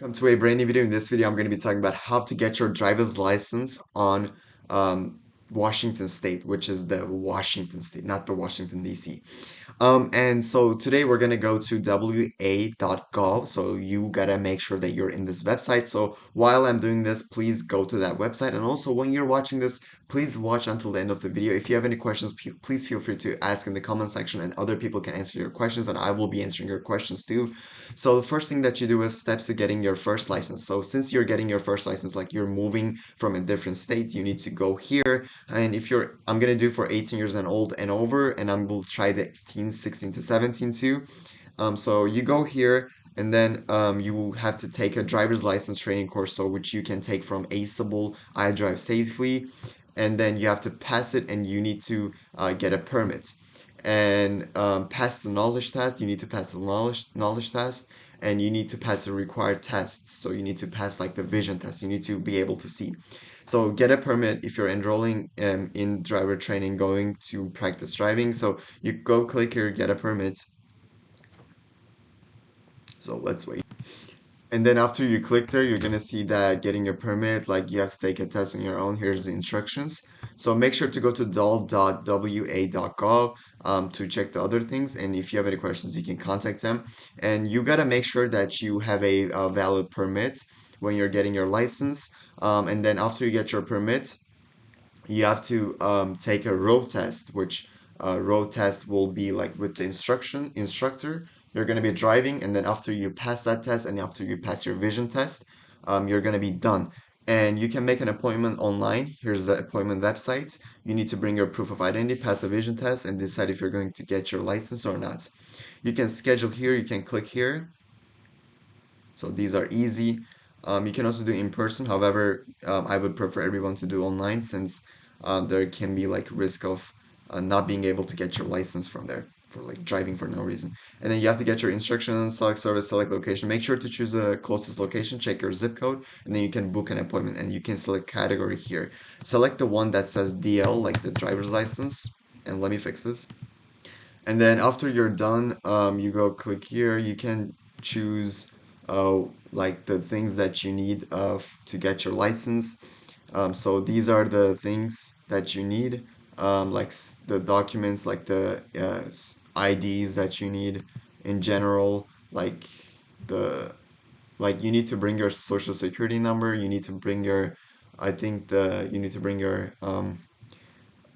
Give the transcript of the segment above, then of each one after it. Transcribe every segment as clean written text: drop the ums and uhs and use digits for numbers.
Welcome to a brand new video. In this video, I'm going to be talking about how to get your driver's license on um, Washington State, which is the Washington State, not the Washington, D.C. And so today we're gonna go to wa.gov. So you gotta make sure that you're in this website. So while I'm doing this, please go to that website. And also when you're watching this, please watch until the end of the video. If you have any questions, please feel free to ask in the comment section and other people can answer your questions and I will be answering your questions too. So the first thing that you do is steps to getting your first license. So since you're getting your first license, like you're moving from a different state, you need to go here. And if you're, I'm gonna do for 18 years and old and over, and I will try the 18, 16 to 17 too. So you go here, and then you have to take a driver's license training course, so which you can take from Aceable I Drive Safely, and then you have to pass it, and you need to get a permit and pass the knowledge test. You need to pass the knowledge test, and you need to pass the required tests. So you need to pass like the vision test. You need to be able to see. So get a permit if you're enrolling in driver training, going to practice driving. So you go click here, get a permit. So let's wait. And then after you click there, you're gonna see that getting a permit, like you have to take a test on your own. Here's the instructions. So make sure to go to dol.wa.gov to check the other things. And if you have any questions, you can contact them. And you gotta make sure that you have a valid permit when you're getting your license. And then after you get your permit, you have to take a road test, which road test will be like with the instructor. You're going to be driving, and then after you pass that test and after you pass your vision test, you're going to be done. And you can make an appointment online. Here's the appointment websites. You need to bring your proof of identity, pass a vision test, and decide if you're going to get your license or not. You can schedule here, you can click here. So these are easy. You can also do in person. However, I would prefer everyone to do online since there can be like risk of not being able to get your license from there for like driving for no reason. And then you have to get your instructions, select service, select location. Make sure to choose the closest location, check your zip code, and then you can book an appointment and you can select category here. Select the one that says DL, like the driver's license. And let me fix this. And then after you're done, you go click here. You can choose uh, like the things that you need to get your license. So these are the things that you need, like the documents, like the IDs that you need in general, like the you need to bring your social security number. You need to bring your, I think the you need to bring your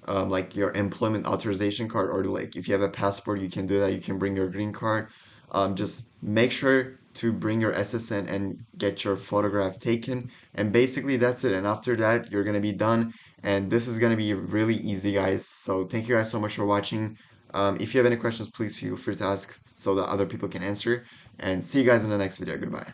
like your employment authorization card, or like if you have a passport you can do that. You can bring your green card. Just make sure to bring your SSN and get your photograph taken, and basically that's it. And after that you're gonna be done, and this is gonna be really easy, guys. So thank you guys so much for watching. If you have any questions, please feel free to ask so that other people can answer, and see you guys in the next video. Goodbye.